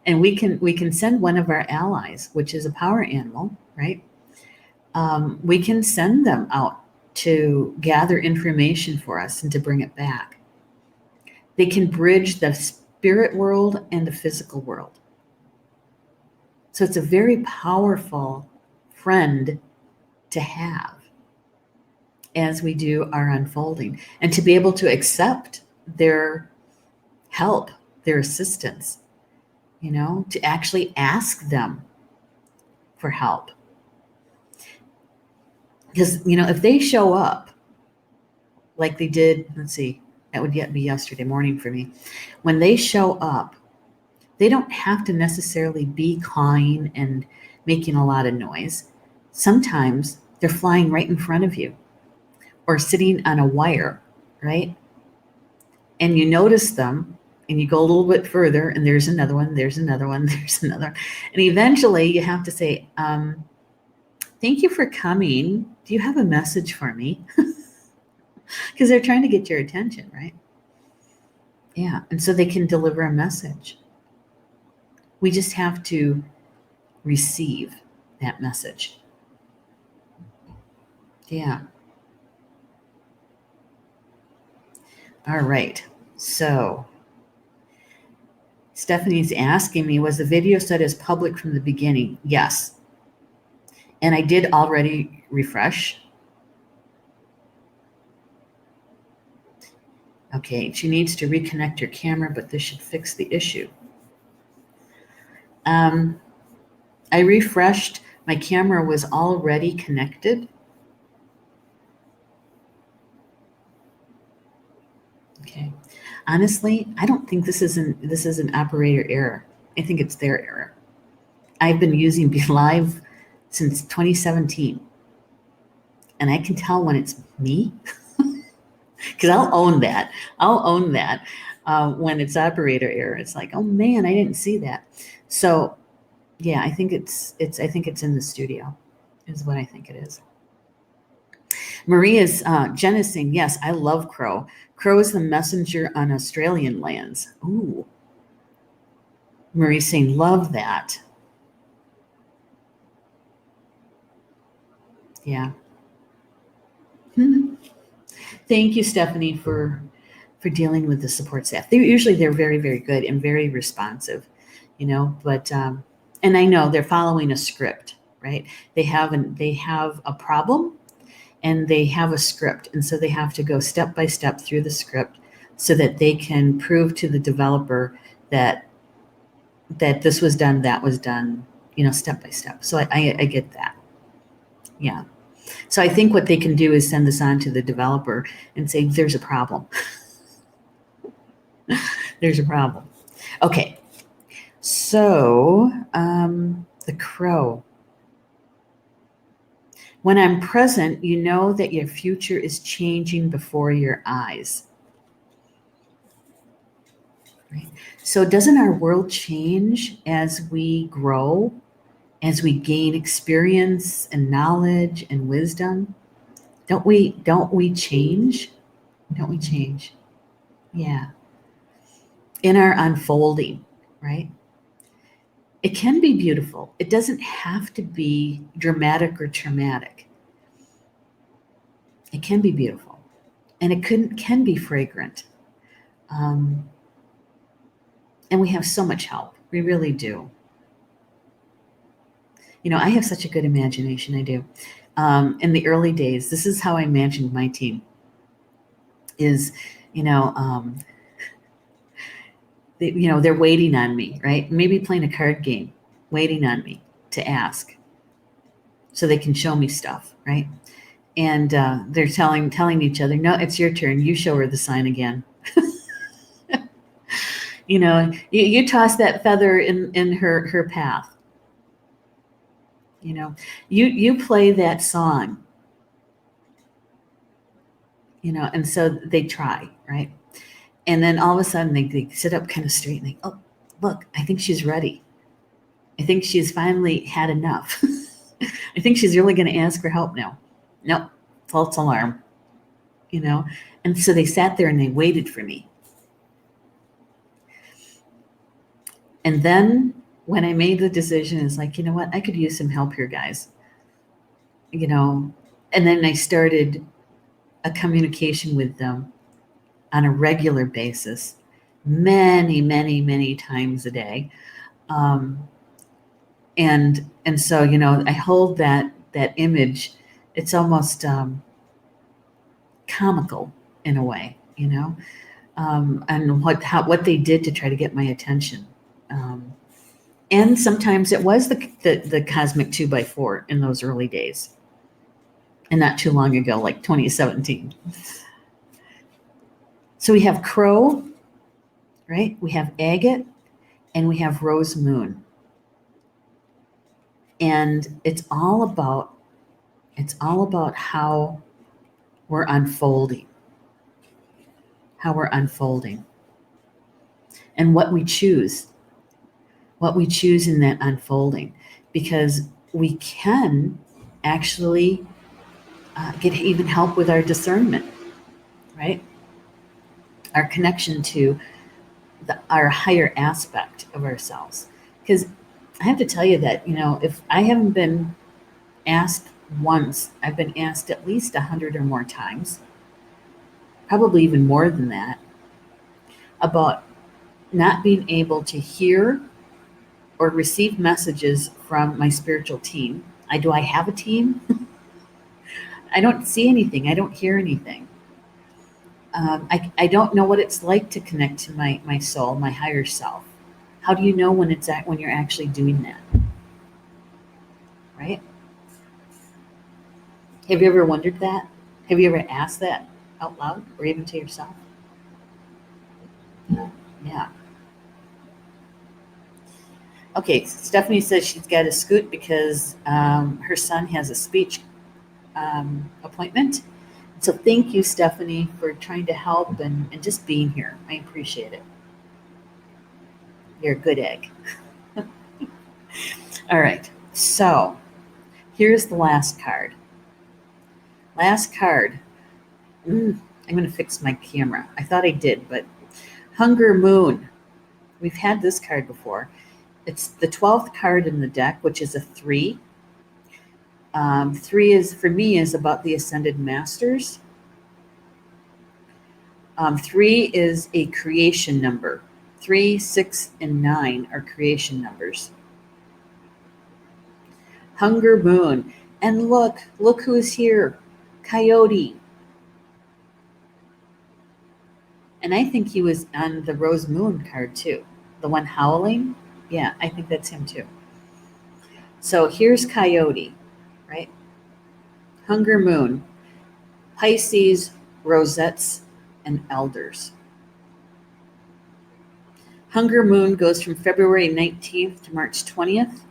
And we can send one of our allies, which is a power animal, right? We can send them out to gather information for us and to bring it back. They can bridge the spirit world and the physical world. So it's a very powerful friend to have as we do our unfolding, and to be able to accept their help, their assistance, to actually ask them for help. Because, if they show up like they did, let's see, that would yet be yesterday morning for me. When they show up, they don't have to necessarily be cawing and making a lot of noise. Sometimes they're flying right in front of you or sitting on a wire, right? And you notice them and you go a little bit further and there's another one, there's another one, there's another. And eventually you have to say, thank you for coming. Do you have a message for me? Because they're trying to get your attention, right? Yeah. And so they can deliver a message. We just have to receive that message. Yeah. All right. So Stephanie's asking me, was the video set as public from the beginning? Yes. And I did already refresh. Okay, she needs to reconnect your camera, but this should fix the issue. I refreshed. My camera was already connected. Okay. Honestly, I don't think this is an operator error. I think it's their error. I've been using Be Live since 2017. And I can tell when it's me, because I'll own that. When it's operator error. It's like, oh man, I didn't see that. So yeah, I think it's in the studio, is what I think it is. Jen is saying, yes, I love Crow. Crow is the messenger on Australian lands. Ooh. Marie's saying, love that. Yeah. Thank you, Stephanie, for dealing with the support staff. They're very, very good and very responsive, but and I know they're following a script, right? They have a problem and they have a script. And so they have to go step by step through the script so that they can prove to the developer that this was done, that was done, step by step. So I get that. Yeah. So I think what they can do is send this on to the developer and say, there's a problem. There's a problem. Okay. So the crow. When I'm present, you know that your future is changing before your eyes. Right? So doesn't our world change as we grow, as we gain experience and knowledge and wisdom? Don't we change? Don't we change? Yeah. In our unfolding, right? It can be beautiful. It doesn't have to be dramatic or traumatic. It can be beautiful. And it can be fragrant. And we have so much help. We really do. I have such a good imagination. I do. In the early days, this is how I imagined my team. is, you know, they're waiting on me, right? Maybe playing a card game, waiting on me to ask so they can show me stuff, right? And they're telling each other, no, it's your turn. You show her the sign again. You toss that feather in her path. You play that song. And so they try, right? And then all of a sudden they sit up kind of straight and they, oh, look, I think she's ready. I think she's finally had enough. I think she's really going to ask for help now. Nope, false alarm. And so they sat there and they waited for me. And then when I made the decision, it's like, you know what? I could use some help here, guys. And then I started a communication with them on a regular basis, many, many, many times a day. And so, I hold that image. It's almost comical in a way, and what they did to try to get my attention. And sometimes it was the cosmic 2x4 in those early days, and not too long ago, like 2017. So we have Crow, right? We have Agate, and we have Rose Moon. And it's all about how we're unfolding, and what we choose in that unfolding, because we can actually get even help with our discernment, right? Our connection to our higher aspect of ourselves. Because I have to tell you that, if I haven't been asked once, I've been asked at least 100 or more times, probably even more than that, about not being able to hear or receive messages from my spiritual team. Do I have a team? I don't see anything. I don't hear anything. I don't know what it's like to connect to my soul, my higher self. How do you know when you're actually doing that? Right? Have you ever wondered that? Have you ever asked that out loud or even to yourself? Yeah. Okay, Stephanie says she's got to scoot because her son has a speech appointment. So thank you, Stephanie, for trying to help and just being here. I appreciate it. You're a good egg. All right, so here's the last card. I'm going to fix my camera. I thought I did, but Hunger Moon. We've had this card before. It's the 12th card in the deck, which is a 3. 3 is, for me, is about the Ascended Masters. 3 is a creation number. 3, 6, and 9 are creation numbers. Hunger Moon. And look who is here. Coyote. And I think he was on the Rose Moon card too. The one howling. Yeah, I think that's him too. So here's Coyote, right? Hunger Moon. Pisces, Rosettes, and Elders. Hunger Moon goes from February 19th to March 20th.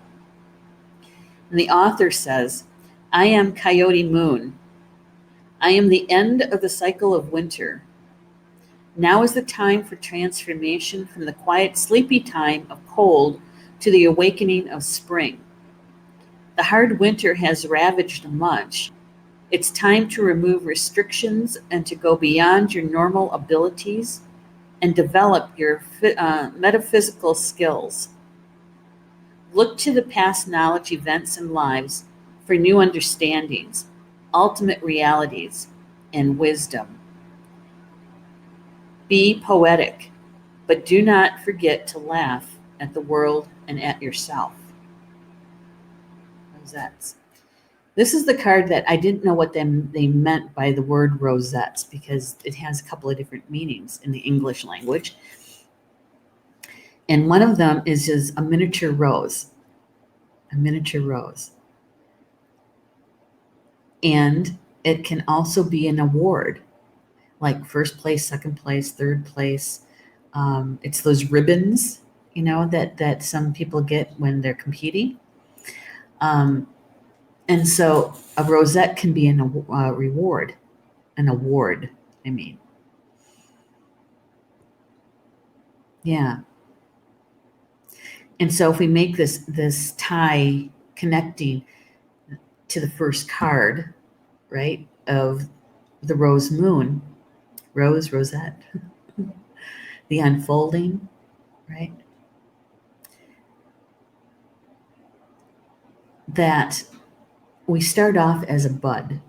And the author says, I am Coyote Moon. I am the end of the cycle of winter. Now is the time for transformation from the quiet, sleepy time of cold to the awakening of spring. The hard winter has ravaged much. It's time to remove restrictions and to go beyond your normal abilities and develop your metaphysical skills. Look to the past knowledge, events, and lives for new understandings, ultimate realities, and wisdom. Be poetic, but do not forget to laugh at the world and at yourself. Rosettes. This is the card that I didn't know what they meant by the word rosettes, because it has a couple of different meanings in the English language. And one of them is just a miniature rose. A miniature rose. And it can also be an award, like first place, second place, third place. It's those ribbons, that some people get when they're competing. And so a rosette can be an award, I mean. Yeah. And so if we make this tie connecting to the first card, right, of the rose moon, rosette, the unfolding, right, that we start off as a bud,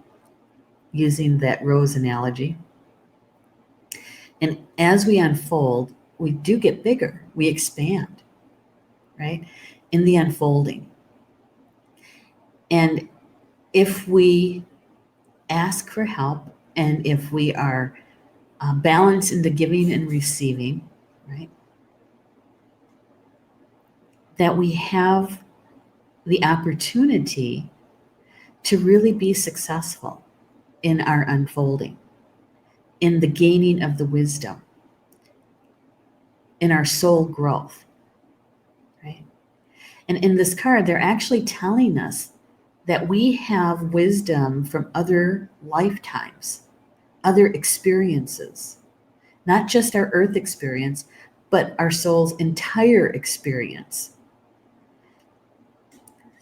using that rose analogy. And as we unfold, we do get bigger, we expand, right, in the unfolding. And if we ask for help, and if we are balanced in the giving and receiving, right, that we have the opportunity to really be successful in our unfolding, in the gaining of the wisdom, in our soul growth, right? And in this card, they're actually telling us that we have wisdom from other lifetimes, other experiences, not just our earth experience, but our soul's entire experience.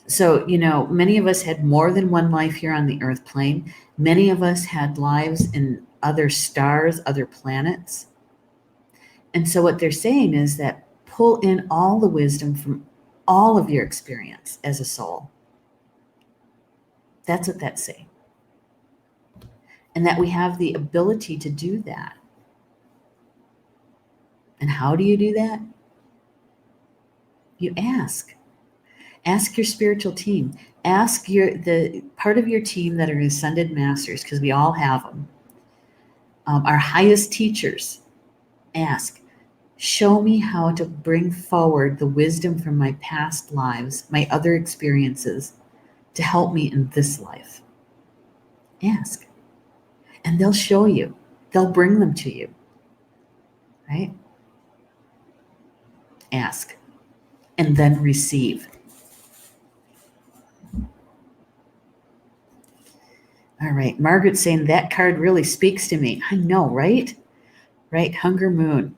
So, many of us had more than one life here on the earth plane. Many of us had lives in other stars, other planets. And so what they're saying is that pull in all the wisdom from all of your experience as a soul. That's what that's saying. And that we have the ability to do that. And how do you do that? You ask. Ask your spiritual team. Ask the part of your team that are ascended masters, because we all have them. Our highest teachers. Ask, show me how to bring forward the wisdom from my past lives, my other experiences, to help me in this life. Ask. And they'll show you. They'll bring them to you. Right? Ask. And then receive. All right, Margaret's saying that card really speaks to me. I know, right? Right, Hunger Moon.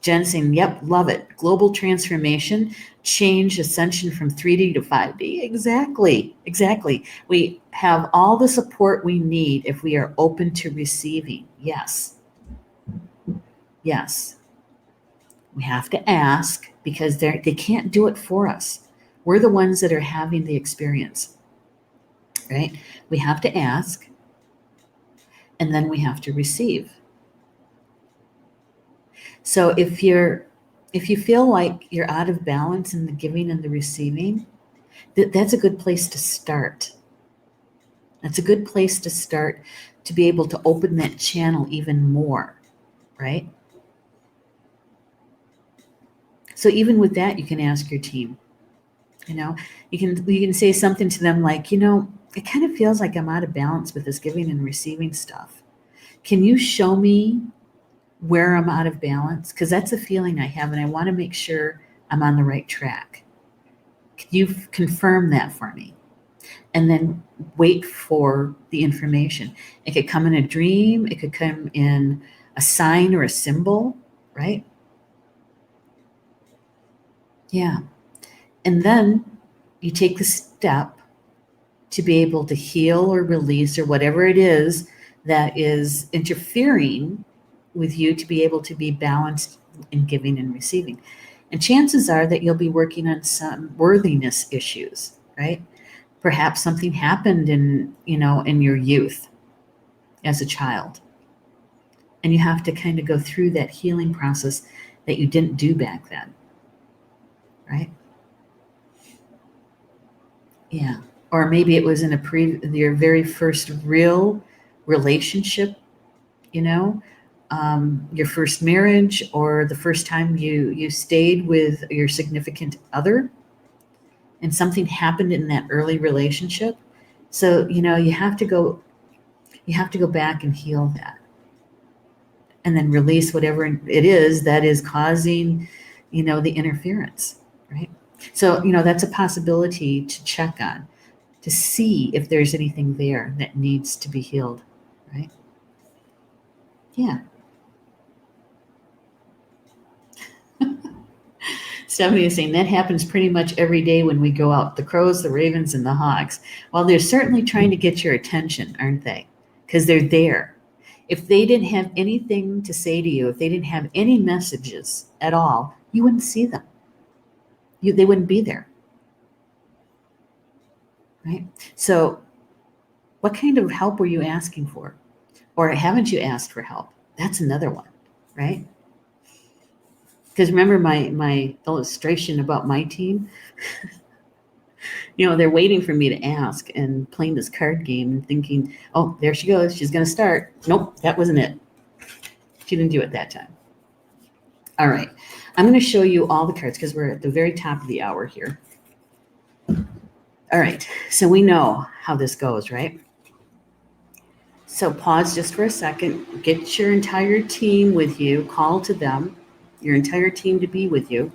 Jen saying, yep, love it. Global transformation, change, ascension from 3D to 5D. Exactly. We have all the support we need if we are open to receiving. Yes. We have to ask, because they can't do it for us. We're the ones that are having the experience. Right? We have to ask, and then we have to receive. So if you feel like you're out of balance in the giving and the receiving, that's a good place to start. That's a good place to start, to be able to open that channel even more, right? So even with that, you can ask your team. You can say something to them like, it kind of feels like I'm out of balance with this giving and receiving stuff. Can you show me where I'm out of balance? Because that's a feeling I have, and I want to make sure I'm on the right track. Can you confirm that for me? And then wait for the information. It could come in a dream. It could come in a sign or a symbol, right? Yeah. And then you take the step to be able to heal or release or whatever it is that is interfering with you, to be able to be balanced in giving and receiving. And chances are that you'll be working on some worthiness issues, right? Perhaps something happened in your youth as a child. And you have to kind of go through that healing process that you didn't do back then, right? Yeah. or maybe it was in your very first real relationship, your first marriage, or the first time you stayed with your significant other, and something happened in that early relationship. So you have to go back and heal that, and then release whatever it is that is causing the interference, right? So that's a possibility to check on, to see if there's anything there that needs to be healed, right? Yeah. Stephanie is saying that happens pretty much every day when we go out, the crows, the ravens, and the hawks. Well, they're certainly trying to get your attention, aren't they? Because they're there. If they didn't have anything to say to you, if they didn't have any messages at all, you wouldn't see them. They wouldn't be there, right? So what kind of help were you asking for? Or haven't you asked for help? That's another one, right? Because remember my illustration about my team? They're waiting for me to ask and playing this card game and thinking, oh, there she goes. She's going to start. Nope, that wasn't it. She didn't do it that time. All right. I'm going to show you all the cards because we're at the very top of the hour here. All right. So we know how this goes, right? So pause just for a second. Get your entire team with you. Call to them, your entire team, to be with you.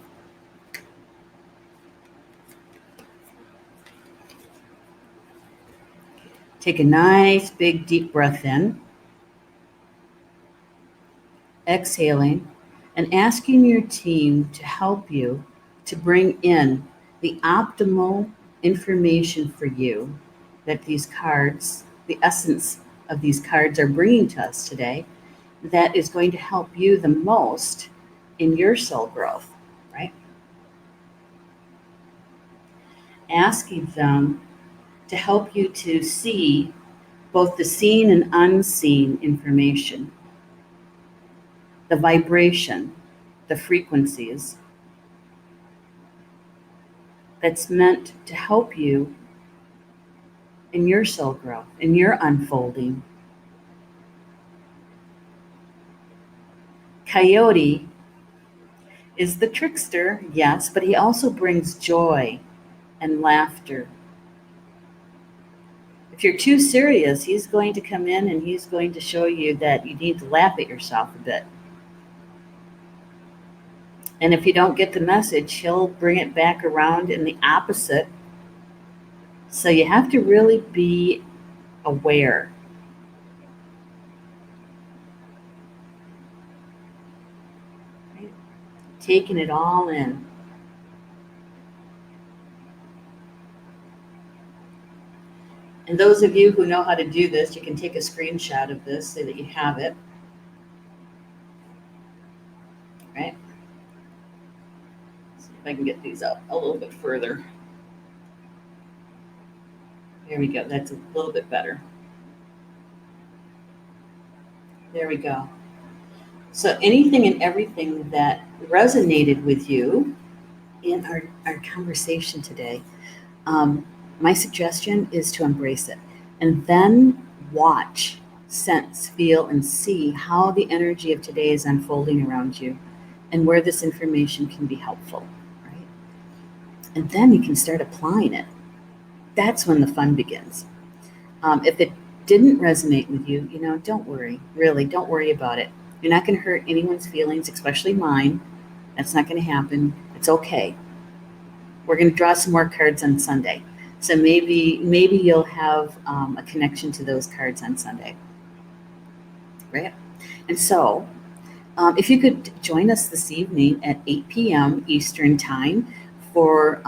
Take a nice big deep breath in, exhaling, and asking your team to help you to bring in the optimal information for you that these cards, the essence of these cards, are bringing to us today, that is going to help you the most in your soul growth, right? Asking them to help you to see both the seen and unseen information, the vibration, the frequencies that's meant to help you in your soul growth, in your unfolding. Coyote is the trickster, yes, but he also brings joy and laughter. If you're too serious, he's going to come in and he's going to show you that you need to laugh at yourself a bit. And if you don't get the message, he'll bring it back around in the opposite. So you have to really be aware. Right? Taking it all in. And those of you who know how to do this, you can take a screenshot of this so that you have it. Right? See if I can get these up a little bit further. There we go. That's a little bit better. There we go. So anything and everything that resonated with you in our conversation today, my suggestion is to embrace it and then watch, sense, feel, and see how the energy of today is unfolding around you and where this information can be helpful, right? And then you can start applying it. That's when the fun begins. If it didn't resonate with you, don't worry. Really, don't worry about it. You're not going to hurt anyone's feelings, especially mine. That's not going to happen. It's okay. We're going to draw some more cards on Sunday. So maybe you'll have a connection to those cards on Sunday, right? And so if you could join us this evening at 8 p.m. Eastern Time for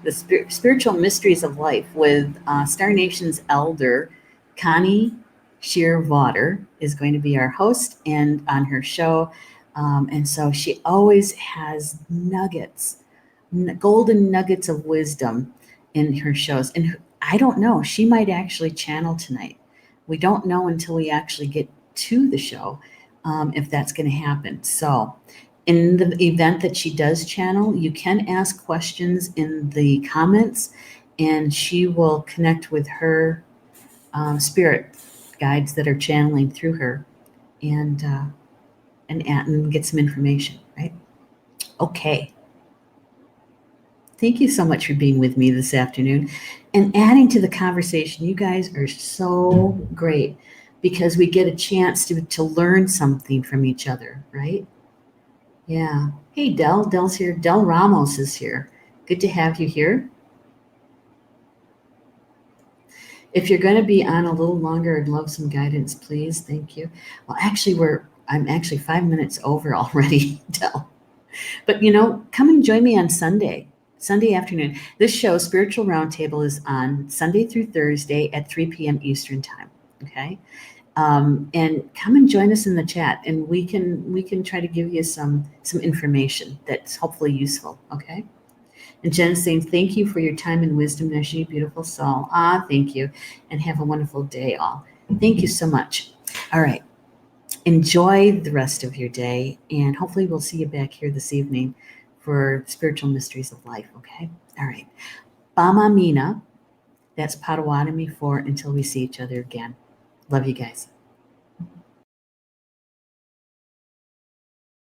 the Spiritual Mysteries of Life with Star Nation's elder, Connie Shearwater, is going to be our host and on her show. And so she always has golden nuggets of wisdom in her shows. And I don't know, she might actually channel tonight. We don't know until we actually get to the show if that's going to happen. So in the event that she does channel, you can ask questions in the comments, and she will connect with her spirit guides that are channeling through her, and get some information, right? Okay. Thank you so much for being with me this afternoon and adding to the conversation. You guys are so great because we get a chance to learn something from each other, right? Yeah. Hey, Del. Del's here. Del Ramos is here. Good to have you here. If you're going to be on a little longer, I'd love some guidance, please. Thank you. Well, actually, I'm actually 5 minutes over already, Del. But come and join me on Sunday afternoon. This show, Spiritual Roundtable, is on Sunday through Thursday at 3 p.m. Eastern Time. Okay, and come and join us in the chat, and we can try to give you some information that's hopefully useful. Okay. And Jen's saying, thank you for your time and wisdom, Neshi, beautiful soul. Thank you, and have a wonderful day, all. Thank you so much. All right. Enjoy the rest of your day, and hopefully we'll see you back here this evening for Spiritual Mysteries of Life, okay? All right. Bama Mina, that's Potawatomi for until we see each other again. Love you guys.